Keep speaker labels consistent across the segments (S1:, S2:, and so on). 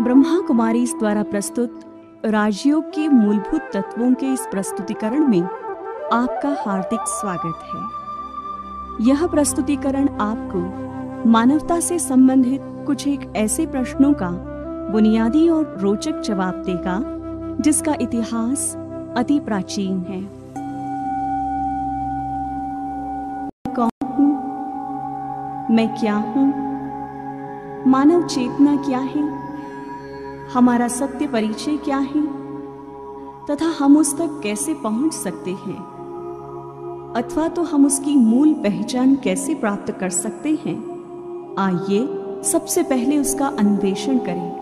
S1: ब्रह्मा कुमारी द्वारा प्रस्तुत राजयोग के मूलभूत तत्वों के इस प्रस्तुतिकरण में आपका हार्दिक स्वागत है। यह प्रस्तुतिकरण आपको मानवता से संबंधित कुछ एक ऐसे प्रश्नों का बुनियादी और रोचक जवाब देगा जिसका इतिहास अति प्राचीन है। कौन हूँ? मैं क्या हूँ? मानव चेतना क्या है? हमारा सत्य परिचय क्या है तथा हम उस तक कैसे पहुंच सकते हैं, अथवा तो हम उसकी मूल पहचान कैसे प्राप्त कर सकते हैं? आइए सबसे पहले उसका अन्वेषण करें।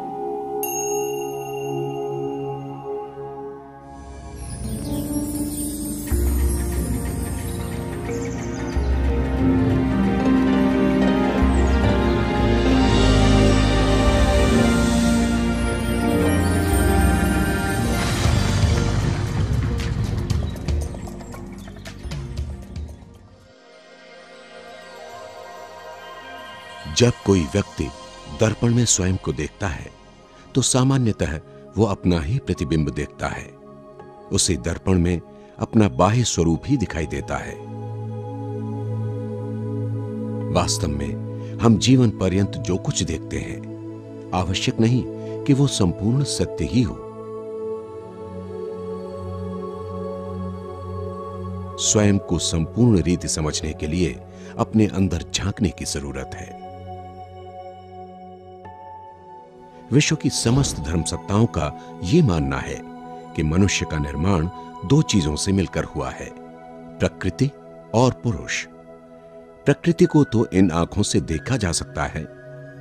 S2: जब कोई व्यक्ति दर्पण में स्वयं को देखता है तो सामान्यतः वो अपना ही प्रतिबिंब देखता है। उसे दर्पण में अपना बाह्य स्वरूप ही दिखाई देता है। वास्तव में हम जीवन पर्यंत जो कुछ देखते हैं आवश्यक नहीं कि वो संपूर्ण सत्य ही हो। स्वयं को संपूर्ण रीति समझने के लिए अपने अंदर झांकने की जरूरत है। विश्व की समस्त धर्मसत्ताओं का यह मानना है कि मनुष्य का निर्माण दो चीजों से मिलकर हुआ है, प्रकृति और पुरुष। प्रकृति को तो इन आंखों से देखा जा सकता है,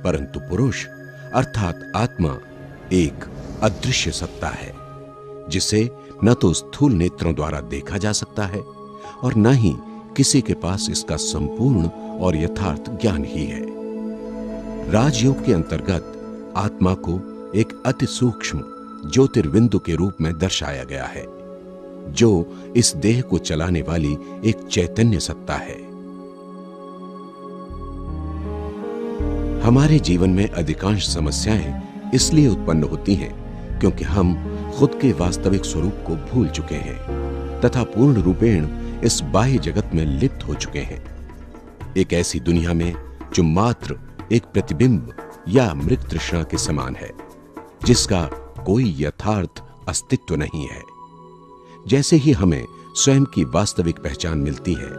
S2: परंतु पुरुष अर्थात आत्मा एक अदृश्य सत्ता है जिसे न तो स्थूल नेत्रों द्वारा देखा जा सकता है और न ही किसी के पास इसका संपूर्ण और यथार्थ ज्ञान ही है। राजयोग के अंतर्गत आत्मा को एक अति सूक्ष्म ज्योतिर्बिंदु के रूप में दर्शाया गया है, जो इस देह को चलाने वाली एक चैतन्य सत्ता है। हमारे जीवन में अधिकांश समस्याएं इसलिए उत्पन्न होती हैं क्योंकि हम खुद के वास्तविक स्वरूप को भूल चुके हैं तथा पूर्ण रूपेण इस बाह्य जगत में लिप्त हो चुके हैं। एक ऐसी दुनिया में जो मात्र एक प्रतिबिंब या मृग तृष्णा के समान है, जिसका कोई यथार्थ अस्तित्व नहीं है। जैसे ही हमें स्वयं की वास्तविक पहचान मिलती है,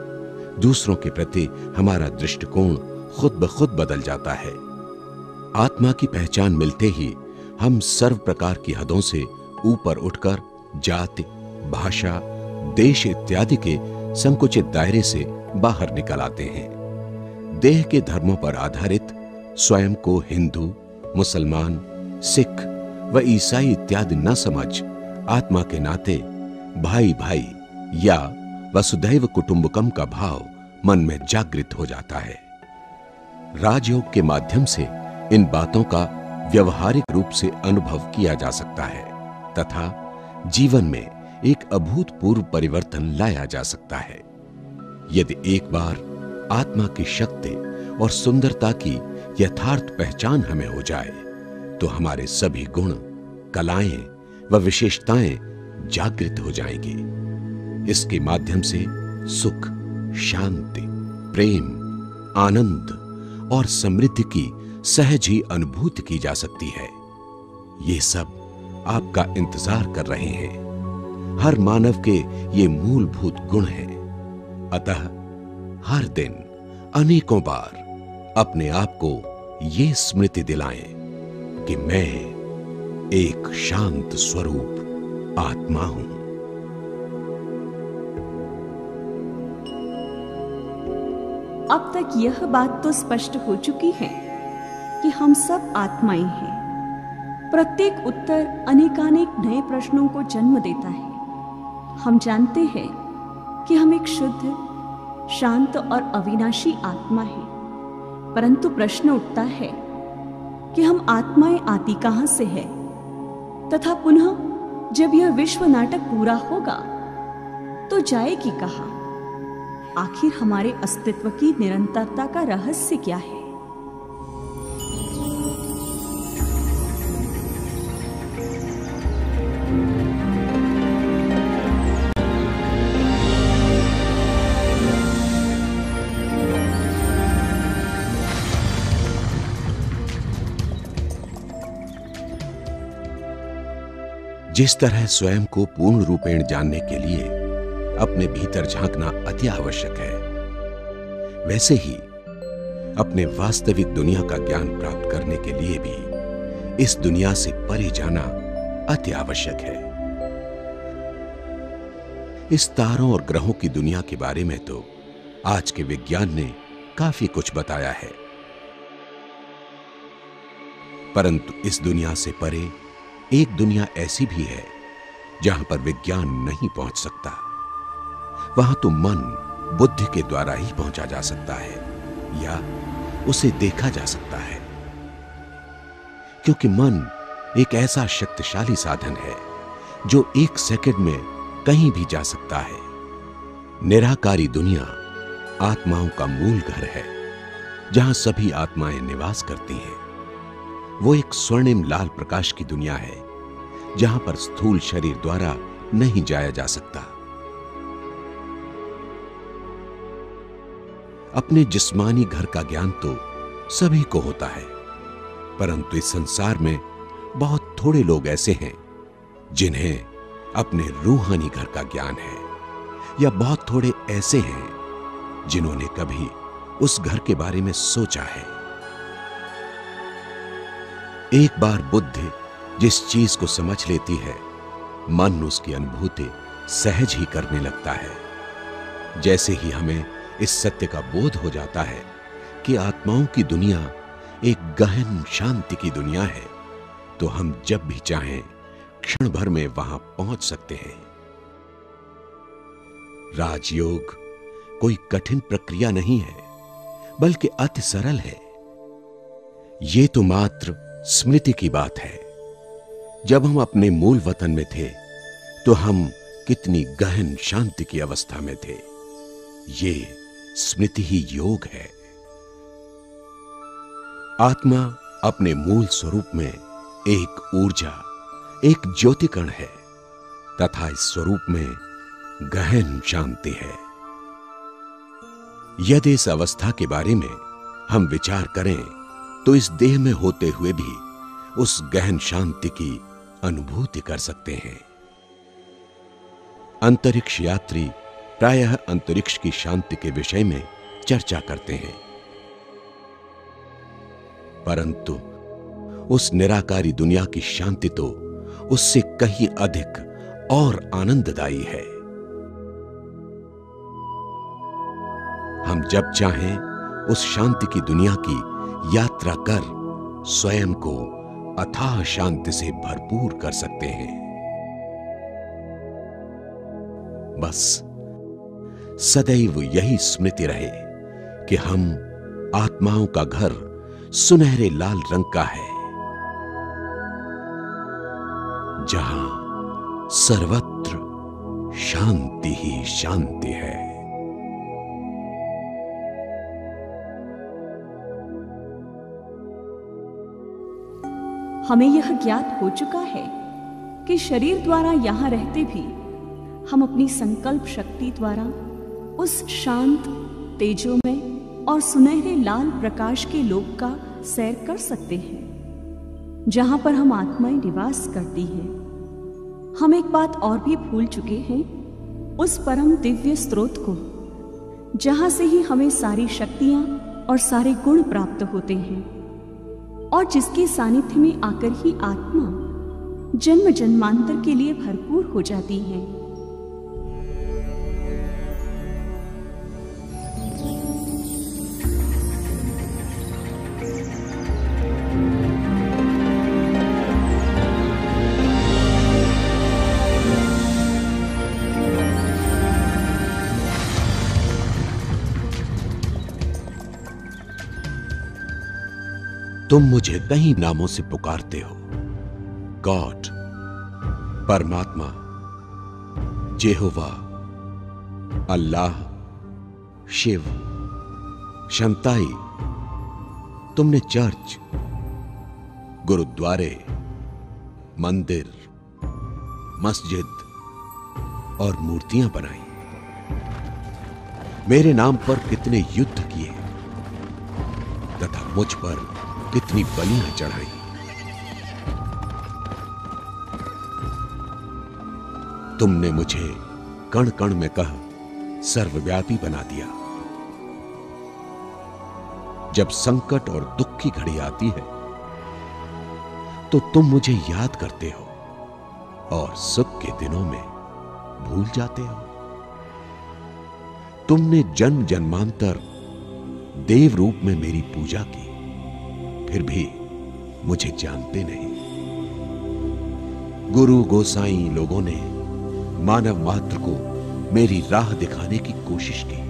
S2: दूसरों के प्रति हमारा दृष्टिकोण खुद ब खुद बदल जाता है। आत्मा की पहचान मिलते ही हम सर्व प्रकार की हदों से ऊपर उठकर जाति, भाषा, देश इत्यादि के संकुचित दायरे से बाहर निकल आते हैं। देह के धर्मों पर आधारित स्वयं को हिंदू, मुसलमान, सिख व ईसाई इत्यादि न समझ आत्मा के नाते भाई भाई या वसुधैव कुटुंबकम का भाव मन में जागृत हो जाता है। राजयोग के माध्यम से इन बातों का व्यवहारिक रूप से अनुभव किया जा सकता है तथा जीवन में एक अभूतपूर्व परिवर्तन लाया जा सकता है। यदि एक बार आत्मा की शक्ति और सुंदरता की यथार्थ पहचान हमें हो जाए तो हमारे सभी गुण, कलाएं व विशेषताएं जागृत हो जाएंगी। इसके माध्यम से सुख, शांति, प्रेम, आनंद और समृद्धि की सहज ही अनुभूति की जा सकती है। ये सब आपका इंतजार कर रहे हैं। हर मानव के ये मूलभूत गुण हैं। अतः हर दिन अनेकों बार अपने आप को ये स्मृति दिलाएं कि मैं एक शांत स्वरूप आत्मा हूं।
S1: अब तक यह बात तो स्पष्ट हो चुकी है कि हम सब आत्माएं हैं। प्रत्येक उत्तर अनेकानेक नए प्रश्नों को जन्म देता है। हम जानते हैं कि हम एक शुद्ध, शांत और अविनाशी आत्मा है, परंतु प्रश्न उठता है कि हम आत्माएं आती कहां से है तथा पुनः जब यह विश्व नाटक पूरा होगा तो जाएगी कहां? आखिर हमारे अस्तित्व की निरंतरता का रहस्य क्या है?
S2: जिस तरह स्वयं को पूर्ण रूपेण जानने के लिए अपने भीतर झांकना अति आवश्यक है, वैसे ही अपने वास्तविक दुनिया का ज्ञान प्राप्त करने के लिए भी इस दुनिया से परे जाना अति आवश्यक है। इस तारों और ग्रहों की दुनिया के बारे में तो आज के विज्ञान ने काफी कुछ बताया है, परंतु इस दुनिया से परे एक दुनिया ऐसी भी है जहां पर विज्ञान नहीं पहुंच सकता। वहां तो मन बुद्धि के द्वारा ही पहुंचा जा सकता है या उसे देखा जा सकता है, क्योंकि मन एक ऐसा शक्तिशाली साधन है जो एक सेकंड में कहीं भी जा सकता है। निराकारी दुनिया आत्माओं का मूल घर है, जहां सभी आत्माएं निवास करती हैं। वो एक स्वर्णिम लाल प्रकाश की दुनिया है, जहां पर स्थूल शरीर द्वारा नहीं जाया जा सकता। अपने जिस्मानी घर का ज्ञान तो सभी को होता है, परंतु इस संसार में बहुत थोड़े लोग ऐसे हैं जिन्हें अपने रूहानी घर का ज्ञान है, या बहुत थोड़े ऐसे हैं जिन्होंने कभी उस घर के बारे में सोचा है। एक बार बुद्धि जिस चीज को समझ लेती है, मन उसकी अनुभूति सहज ही करने लगता है। जैसे ही हमें इस सत्य का बोध हो जाता है कि आत्माओं की दुनिया एक गहन शांति की दुनिया है, तो हम जब भी चाहें क्षण भर में वहां पहुंच सकते हैं। राजयोग कोई कठिन प्रक्रिया नहीं है, बल्कि अति सरल है। ये तो मात्र स्मृति की बात है। जब हम अपने मूल वतन में थे तो हम कितनी गहन शांति की अवस्था में थे। ये स्मृति ही योग है। आत्मा अपने मूल स्वरूप में एक ऊर्जा, एक ज्योति कण है, तथा इस स्वरूप में गहन शांति है। यदि इस अवस्था के बारे में हम विचार करें तो इस देह में होते हुए भी उस गहन शांति की अनुभूति कर सकते हैं। अंतरिक्ष यात्री प्रायः अंतरिक्ष की शांति के विषय में चर्चा करते हैं, परंतु उस निराकारी दुनिया की शांति तो उससे कहीं अधिक और आनंददायी है। हम जब चाहें उस शांति की दुनिया की यात्रा कर स्वयं को अथाह शांति से भरपूर कर सकते हैं। बस सदैव यही स्मृति रहे कि हम आत्माओं का घर सुनहरे लाल रंग का है, जहां सर्वत्र शांति ही शांति है।
S1: हमें यह ज्ञात हो चुका है कि शरीर द्वारा यहां रहते भी हम अपनी संकल्प शक्ति द्वारा उस शांत, तेजोमय और सुनहरे लाल प्रकाश के लोक का सैर कर सकते हैं, जहां पर हम आत्माएं निवास करती हैं। हम एक बात और भी भूल चुके हैं, उस परम दिव्य स्रोत को, जहां से ही हमें सारी शक्तियां और सारे गुण प्राप्त होते हैं, और जिसके सानिध्य में आकर ही आत्मा जन्म जन्मांतर के लिए भरपूर हो जाती है।
S2: तुम मुझे कई नामों से पुकारते हो, गॉड, परमात्मा, जेहोवा, अल्लाह, शिव, शंताई। तुमने चर्च, गुरुद्वारे, मंदिर, मस्जिद और मूर्तियां बनाई। मेरे नाम पर कितने युद्ध किए तथा मुझ पर कितनी बलियां चढ़ाई। तुमने मुझे कण कण में कह सर्वव्यापी बना दिया। जब संकट और दुख की घड़ी आती है तो तुम मुझे याद करते हो और सुख के दिनों में भूल जाते हो। तुमने जन्म जन्मांतर देव रूप में मेरी पूजा की, फिर भी मुझे जानते नहीं। गुरु गोसाई लोगों ने मानव मात्र को मेरी राह दिखाने की कोशिश की,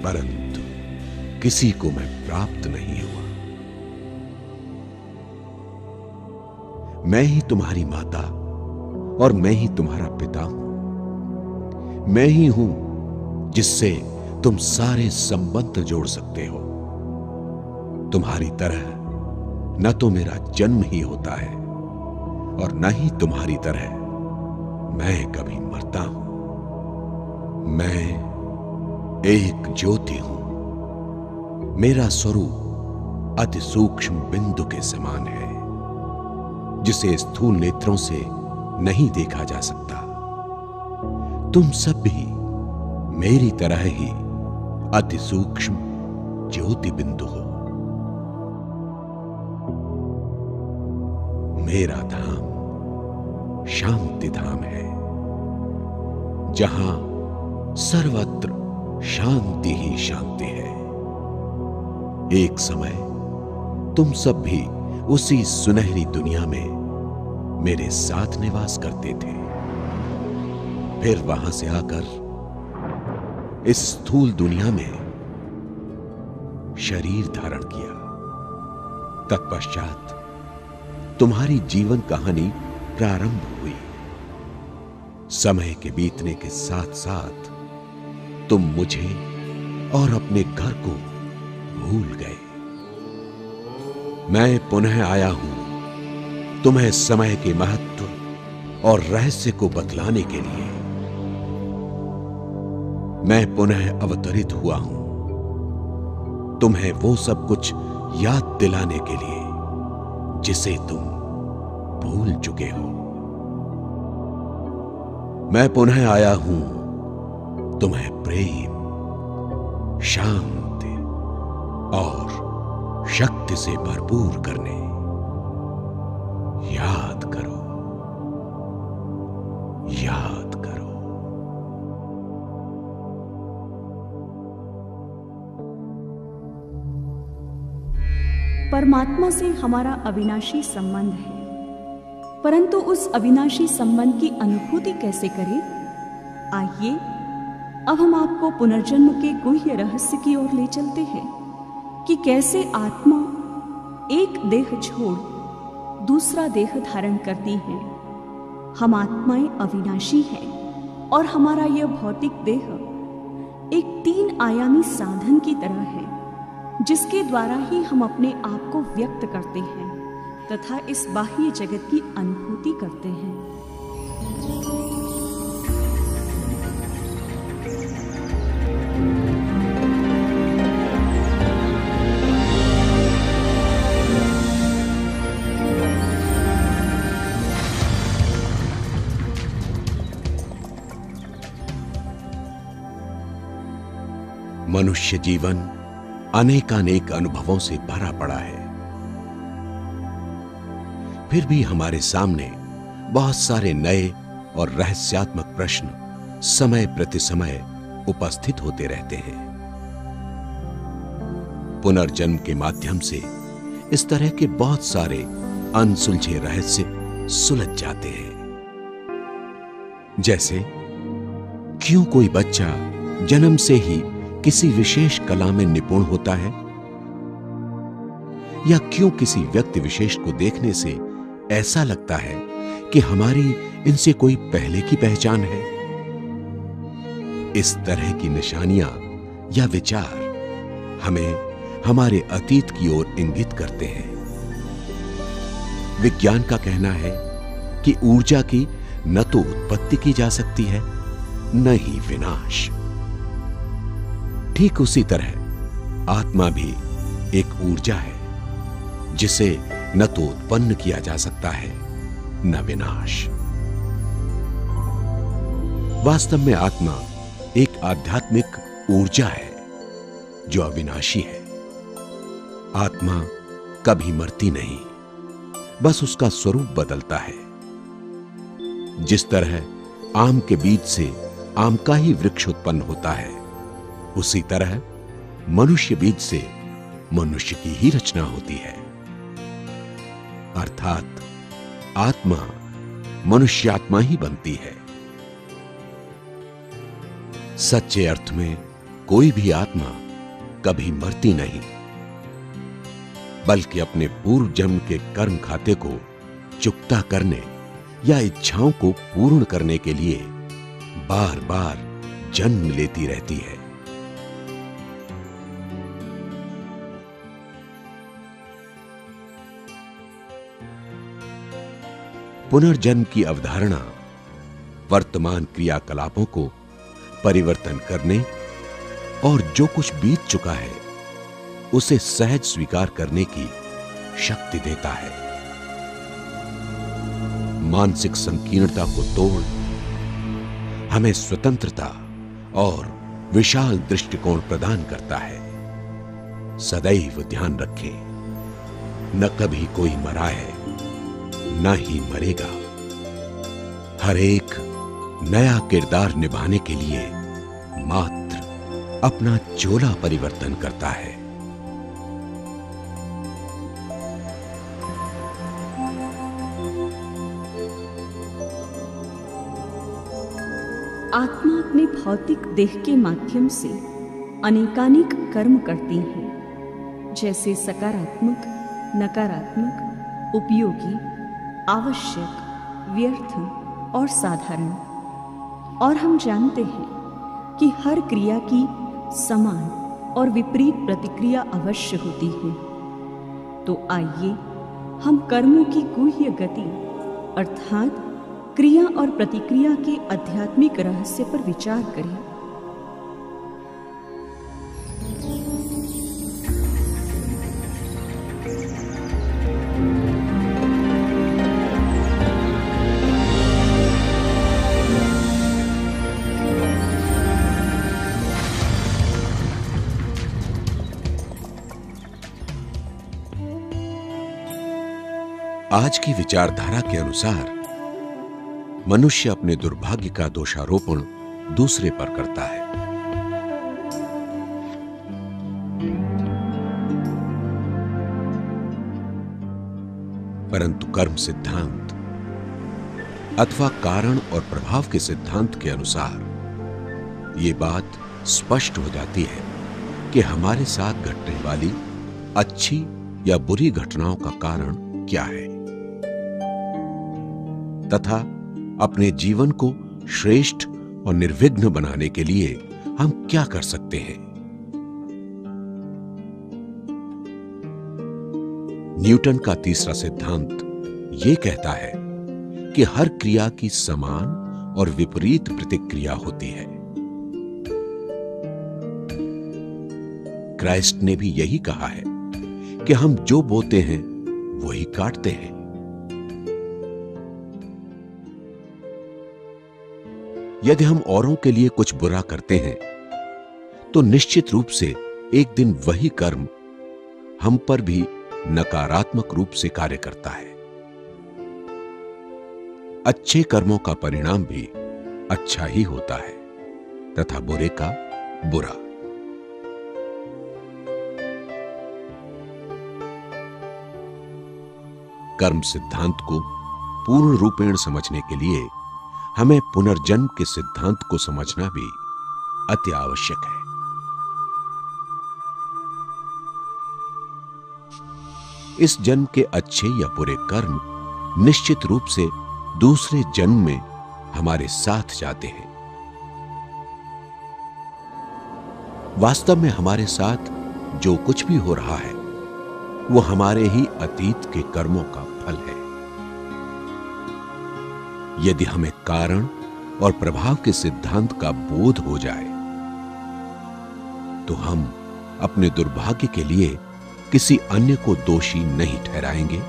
S2: परंतु किसी को मैं प्राप्त नहीं हुआ। मैं ही तुम्हारी माता और मैं ही तुम्हारा पिता हूं। मैं ही हूं जिससे तुम सारे संबंध जोड़ सकते हो। तुम्हारी तरह न तो मेरा जन्म ही होता है और न ही तुम्हारी तरह मैं कभी मरता हूं। मैं एक ज्योति हूं। मेरा स्वरूप अति सूक्ष्म बिंदु के समान है, जिसे स्थूल नेत्रों से नहीं देखा जा सकता। तुम सब भी मेरी तरह ही अति सूक्ष्म ज्योति बिंदु हो। मेरा धाम शांति धाम है, जहां सर्वत्र शांति ही शांति है। एक समय तुम सब भी उसी सुनहरी दुनिया में मेरे साथ निवास करते थे। फिर वहां से आकर इस स्थूल दुनिया में शरीर धारण किया। तत्पश्चात तुम्हारी जीवन कहानी प्रारंभ हुई। समय के बीतने के साथ साथ तुम मुझे और अपने घर को भूल गए। मैं पुनः आया हूं तुम्हें समय के महत्व और रहस्य को बतलाने के लिए। मैं पुनः अवतरित हुआ हूं तुम्हें वो सब कुछ याद दिलाने के लिए जिसे तुम भूल चुके हो। मैं पुनः आया हूं तुम्हें प्रेम, शांति और शक्ति से भरपूर करने। याद करो, याद करो।
S1: परमात्मा से हमारा अविनाशी संबंध है, परंतु उस अविनाशी संबंध की अनुभूति कैसे करें? आइए अब हम आपको पुनर्जन्म के गुह्य रहस्य की ओर ले चलते हैं कि कैसे आत्मा एक देह छोड़ दूसरा देह धारण करती है। हम आत्माएं अविनाशी हैं और हमारा यह भौतिक देह एक 3 आयामी साधन की तरह है, जिसके द्वारा ही हम अपने आप को व्यक्त करते हैं तथा इस बाह्य जगत की अनुभूति करते हैं।
S2: मनुष्य जीवन अनेकानेक अनुभवों से भरा पड़ा है, फिर भी हमारे सामने बहुत सारे नए और रहस्यात्मक प्रश्न समय प्रति समय उपस्थित होते रहते हैं। पुनर्जन्म के माध्यम से इस तरह के बहुत सारे अनसुलझे रहस्य सुलझ जाते हैं। जैसे क्यों कोई बच्चा जन्म से ही किसी विशेष कला में निपुण होता है, या क्यों किसी व्यक्ति विशेष को देखने से ऐसा लगता है कि हमारी इनसे कोई पहले की पहचान है। इस तरह की निशानियां या विचार हमें हमारे अतीत की ओर इंगित करते हैं। विज्ञान का कहना है कि ऊर्जा की न तो उत्पत्ति की जा सकती है, न ही विनाश। ठीक उसी तरह आत्मा भी एक ऊर्जा है, जिसे न तो उत्पन्न किया जा सकता है, न विनाश। वास्तव में आत्मा एक आध्यात्मिक ऊर्जा है जो अविनाशी है। आत्मा कभी मरती नहीं, बस उसका स्वरूप बदलता है। जिस तरह आम के बीज से आम का ही वृक्ष उत्पन्न होता है, उसी तरह मनुष्य बीज से मनुष्य की ही रचना होती है। अर्थात आत्मा मनुष्य आत्मा ही बनती है। सच्चे अर्थ में कोई भी आत्मा कभी मरती नहीं, बल्कि अपने पूर्व जन्म के कर्म खाते को चुकता करने या इच्छाओं को पूर्ण करने के लिए बार बार जन्म लेती रहती है। पुनर्जन्म की अवधारणा वर्तमान क्रियाकलापों को परिवर्तन करने और जो कुछ बीत चुका है उसे सहज स्वीकार करने की शक्ति देता है। मानसिक संकीर्णता को तोड़ हमें स्वतंत्रता और विशाल दृष्टिकोण प्रदान करता है। सदैव ध्यान रखें, न कभी कोई मरा है, न ही मरेगा। हर एक नया किरदार निभाने के लिए मात्र अपना चोला परिवर्तन करता है।
S1: आत्मा अपने भौतिक देह के माध्यम से अनेकानेक कर्म करती है, जैसे सकारात्मक, नकारात्मक, उपयोगी, आवश्यक, व्यर्थ और साधारण। और हम जानते हैं कि हर क्रिया की समान और विपरीत प्रतिक्रिया अवश्य होती है। तो आइए हम कर्मों की गुह्य गति अर्थात क्रिया और प्रतिक्रिया के आध्यात्मिक रहस्य पर विचार करें।
S2: आज की विचारधारा के अनुसार मनुष्य अपने दुर्भाग्य का दोषारोपण दूसरे पर करता है। परंतु कर्म सिद्धांत अथवा कारण और प्रभाव के सिद्धांत के अनुसार यह बात स्पष्ट हो जाती है कि हमारे साथ घटने वाली अच्छी या बुरी घटनाओं का कारण क्या है, तथा अपने जीवन को श्रेष्ठ और निर्विघ्न बनाने के लिए हम क्या कर सकते हैं। न्यूटन का तीसरा सिद्धांत यह कहता है कि हर क्रिया की समान और विपरीत प्रतिक्रिया होती है। क्राइस्ट ने भी यही कहा है कि हम जो बोते हैं वही काटते हैं। यदि हम औरों के लिए कुछ बुरा करते हैं तो निश्चित रूप से एक दिन वही कर्म हम पर भी नकारात्मक रूप से कार्य करता है। अच्छे कर्मों का परिणाम भी अच्छा ही होता है तथा बुरे का बुरा। कर्म सिद्धांत को पूर्ण रूपेण समझने के लिए हमें पुनर्जन्म के सिद्धांत को समझना भी अति आवश्यक है। इस जन्म के अच्छे या बुरे कर्म निश्चित रूप से दूसरे जन्म में हमारे साथ जाते हैं। वास्तव में हमारे साथ जो कुछ भी हो रहा है वो हमारे ही अतीत के कर्मों का फल है। यदि हमें कारण और प्रभाव के सिद्धांत का बोध हो जाए तो हम अपने दुर्भाग्य के लिए किसी अन्य को दोषी नहीं ठहराएंगे,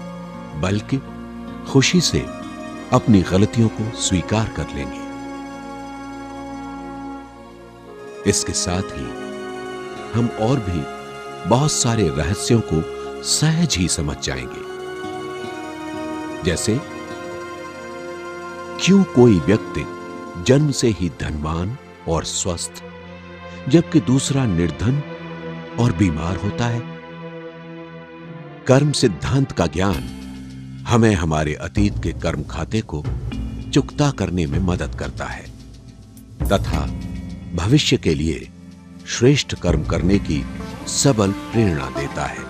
S2: बल्कि खुशी से अपनी गलतियों को स्वीकार कर लेंगे। इसके साथ ही हम और भी बहुत सारे रहस्यों को सहज ही समझ जाएंगे। जैसे क्यों कोई व्यक्ति जन्म से ही धनवान और स्वस्थ जबकि दूसरा निर्धन और बीमार होता है। कर्म सिद्धांत का ज्ञान हमें हमारे अतीत के कर्म खाते को चुकता करने में मदद करता है तथा भविष्य के लिए श्रेष्ठ कर्म करने की सबल प्रेरणा देता है।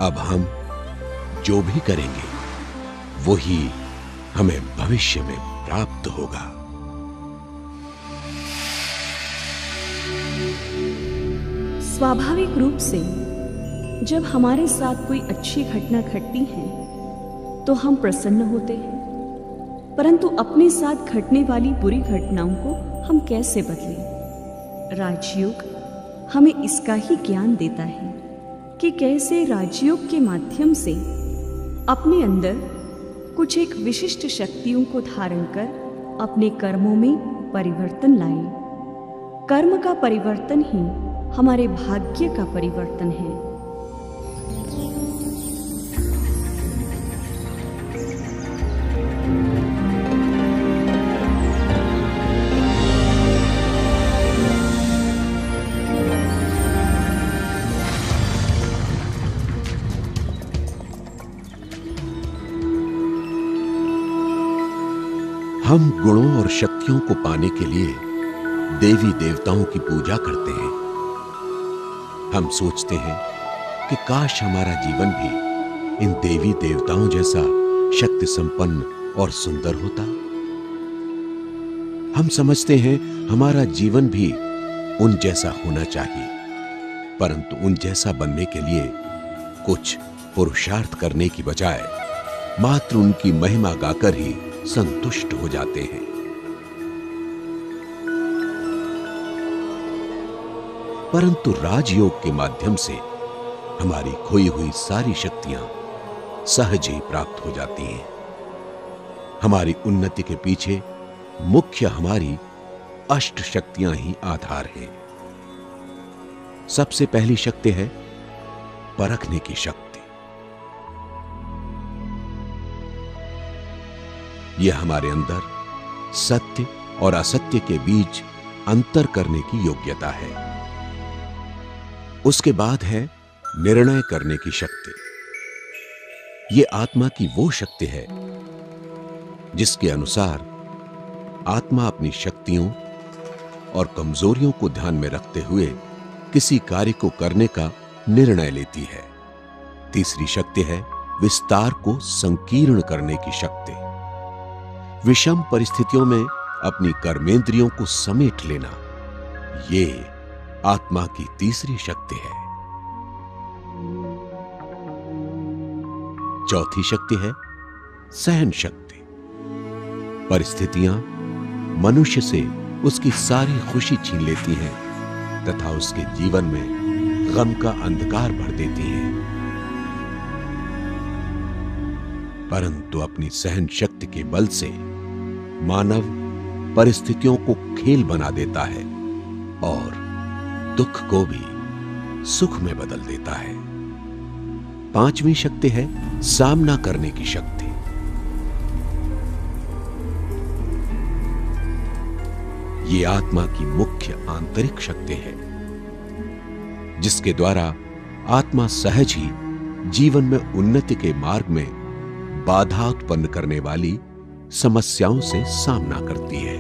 S2: अब हम जो भी करेंगे वही हमें भविष्य में प्राप्त होगा।
S1: स्वाभाविक रूप से जब हमारे साथ कोई अच्छी घटना घटती है तो हम प्रसन्न होते हैं, परंतु अपने साथ घटने वाली बुरी घटनाओं को हम कैसे बदलें? राजयोग हमें इसका ही ज्ञान देता है कि कैसे राजयोग के माध्यम से अपने अंदर कुछ एक विशिष्ट शक्तियों को धारण कर अपने कर्मों में परिवर्तन लाएं। कर्म का परिवर्तन ही हमारे भाग्य का परिवर्तन है।
S2: हम गुणों और शक्तियों को पाने के लिए देवी देवताओं की पूजा करते हैं। हम सोचते हैं कि काश हमारा जीवन भी इन देवी देवताओं जैसा शक्ति संपन्न और सुंदर होता। हम समझते हैं हमारा जीवन भी उन जैसा होना चाहिए, परंतु उन जैसा बनने के लिए कुछ पुरुषार्थ करने की बजाय मात्र उनकी महिमा गाकर ही संतुष्ट हो जाते हैं। परंतु राजयोग के माध्यम से हमारी खोई हुई सारी शक्तियां सहज ही प्राप्त हो जाती हैं। हमारी उन्नति के पीछे मुख्य हमारी अष्ट शक्तियां ही आधार हैं। सबसे पहली शक्ति है परखने की शक्ति। यह हमारे अंदर सत्य और असत्य के बीच अंतर करने की योग्यता है। उसके बाद है निर्णय करने की शक्ति। यह आत्मा की वो शक्ति है जिसके अनुसार आत्मा अपनी शक्तियों और कमजोरियों को ध्यान में रखते हुए किसी कार्य को करने का निर्णय लेती है। तीसरी शक्ति है विस्तार को संकीर्ण करने की शक्ति। विषम परिस्थितियों में अपनी कर्मेंद्रियों को समेट लेना, ये आत्मा की तीसरी शक्ति है। चौथी शक्ति है सहन शक्ति। परिस्थितियां मनुष्य से उसकी सारी खुशी छीन लेती हैं तथा उसके जीवन में गम का अंधकार भर देती हैं, परंतु अपनी सहन शक्ति के बल से मानव परिस्थितियों को खेल बना देता है और दुख को भी सुख में बदल देता है। पांचवी शक्ति है सामना करने की शक्ति। ये आत्मा की मुख्य आंतरिक शक्ति है जिसके द्वारा आत्मा सहज ही जीवन में उन्नति के मार्ग में बाधा उत्पन्न करने वाली समस्याओं से सामना करती है।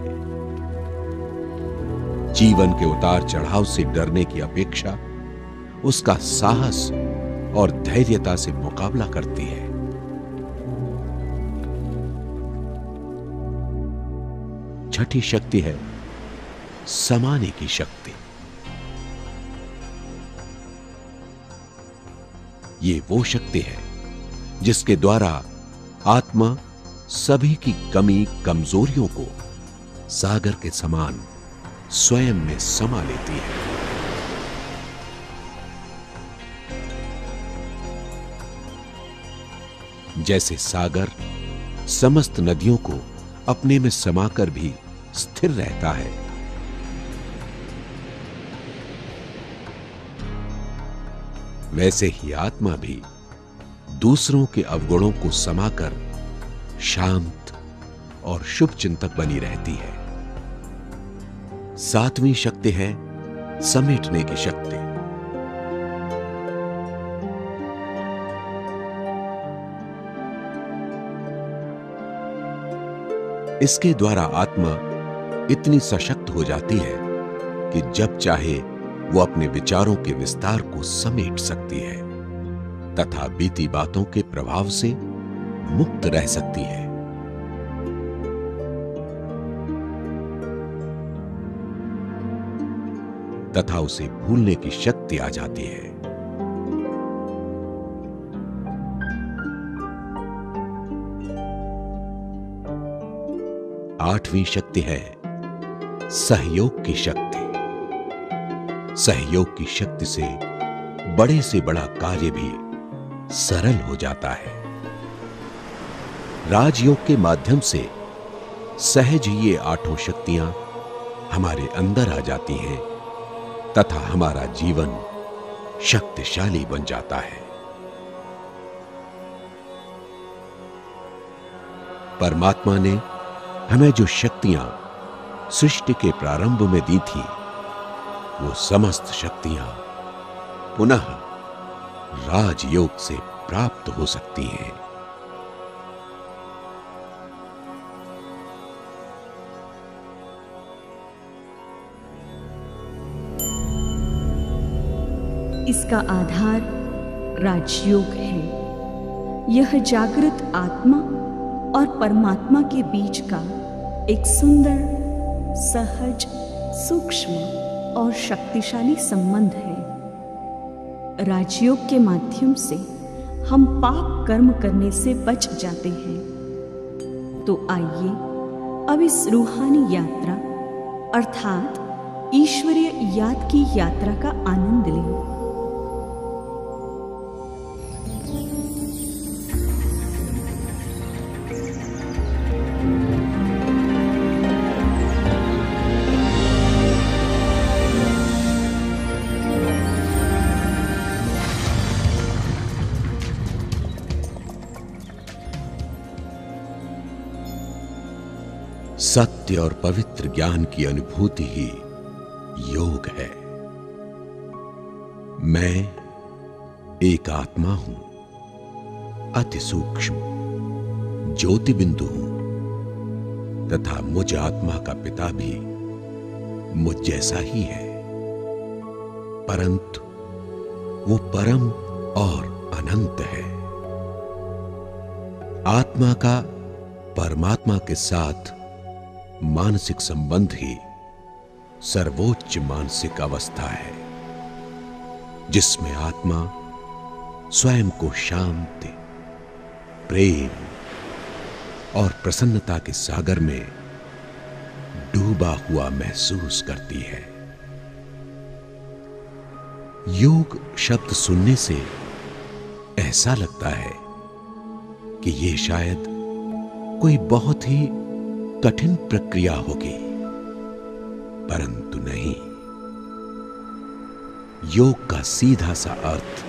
S2: जीवन के उतार चढ़ाव से डरने की अपेक्षा उसका साहस और धैर्यता से मुकाबला करती है। छठी शक्ति है समाने की शक्ति। ये वो शक्ति है जिसके द्वारा आत्मा सभी की कमी कमजोरियों को सागर के समान स्वयं में समा लेती है। जैसे सागर समस्त नदियों को अपने में समाकर भी स्थिर रहता है, वैसे ही आत्मा भी दूसरों के अवगुणों को समाकर शांत और शुभ चिंतक बनी रहती है। सातवीं शक्ति है समेटने की शक्ति। इसके द्वारा आत्मा इतनी सशक्त हो जाती है कि जब चाहे वो अपने विचारों के विस्तार को समेट सकती है तथा बीती बातों के प्रभाव से मुक्त रह सकती है। तथा उसे भूलने की शक्ति आ जाती है। आठवीं शक्ति है सहयोग की शक्ति। सहयोग की शक्ति से बड़ा कार्य भी सरल हो जाता है। राजयोग के माध्यम से सहज ही ये आठों शक्तियां हमारे अंदर आ जाती हैं तथा हमारा जीवन शक्तिशाली बन जाता है। परमात्मा ने हमें जो शक्तियां सृष्टि के प्रारंभ में दी थी, वो समस्त शक्तियां पुनः राजयोग से प्राप्त हो सकती हैं।
S1: इसका आधार राजयोग है। यह जागृत आत्मा और परमात्मा के बीच का एक सुंदर, सहज, सूक्ष्म और शक्तिशाली संबंध है। राजयोग के माध्यम से हम पाप कर्म करने से बच जाते हैं। तो आइए अब इस रूहानी यात्रा अर्थात ईश्वरीय याद की यात्रा का आनंद लें।
S2: सत्य और पवित्र ज्ञान की अनुभूति ही योग है। मैं एक आत्मा हूं, अति सूक्ष्म ज्योति बिंदु हूं तथा मुझ आत्मा का पिता भी मुझ जैसा ही है, परंतु वो परम और अनंत है। आत्मा का परमात्मा के साथ मानसिक संबंध ही सर्वोच्च मानसिक अवस्था है, जिसमें आत्मा स्वयं को शांति, प्रेम और प्रसन्नता के सागर में डूबा हुआ महसूस करती है। योग शब्द सुनने से ऐसा लगता है कि ये शायद कोई बहुत ही कठिन प्रक्रिया होगी, परंतु नहीं। योग का सीधा सा अर्थ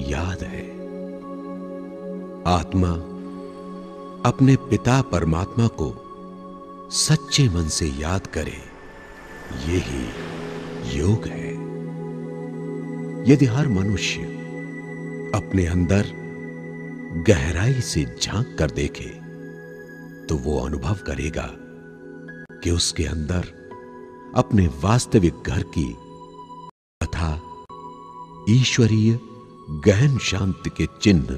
S2: याद है। आत्मा अपने पिता परमात्मा को सच्चे मन से याद करे, यही योग है। यदि हर मनुष्य अपने अंदर गहराई से झांक कर देखे तो वो अनुभव करेगा कि उसके अंदर अपने वास्तविक घर की तथा ईश्वरीय गहन शांति के चिन्ह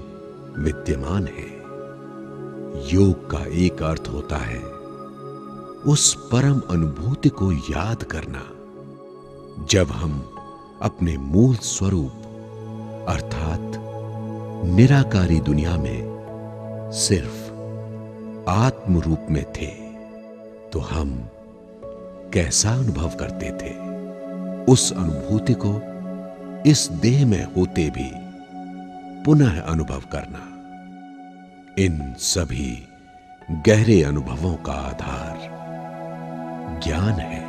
S2: विद्यमान है। योग का एक अर्थ होता है उस परम अनुभूति को याद करना जब हम अपने मूल स्वरूप अर्थात निराकारी दुनिया में सिर्फ आत्म रूप में थे, तो हम कैसा अनुभव करते थे। उस अनुभूति को इस देह में होते भी पुनः अनुभव करना, इन सभी गहरे अनुभवों का आधार ज्ञान है।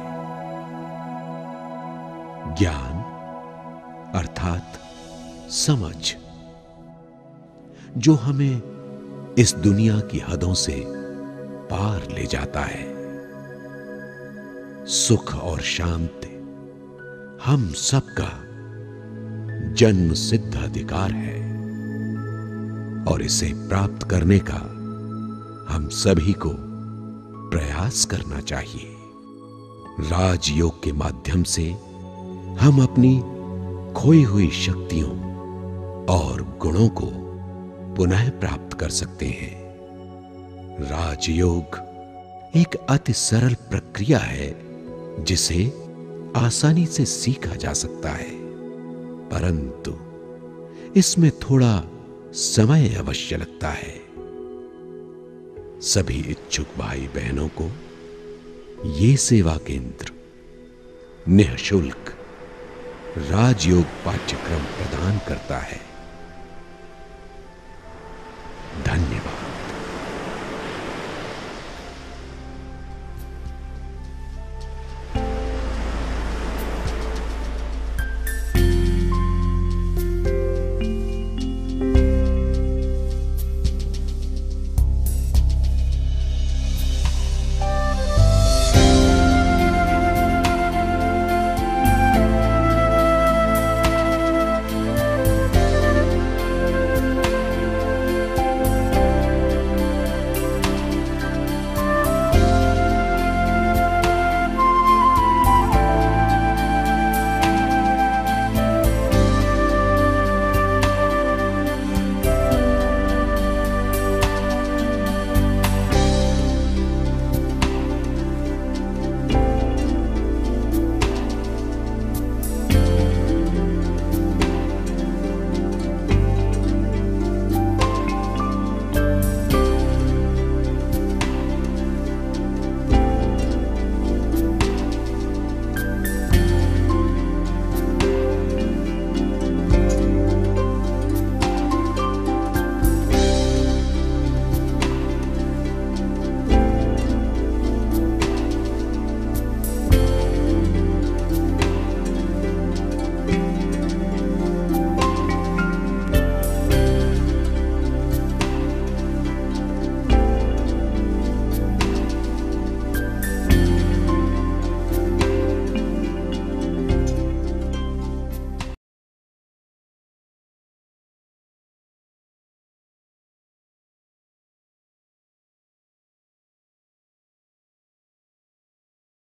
S2: ज्ञान अर्थात समझ, जो हमें इस दुनिया की हदों से पार ले जाता है। सुख और शांति हम सबका जन्म सिद्ध अधिकार है और इसे प्राप्त करने का हम सभी को प्रयास करना चाहिए। राजयोग के माध्यम से हम अपनी खोई हुई शक्तियों और गुणों को पुनः प्राप्त कर सकते हैं। राजयोग एक अति सरल प्रक्रिया है जिसे आसानी से सीखा जा सकता है, परंतु इसमें थोड़ा समय अवश्य लगता है। सभी इच्छुक भाई बहनों को ये सेवा केंद्र निःशुल्क राजयोग पाठ्यक्रम प्रदान करता है। धन्यवाद।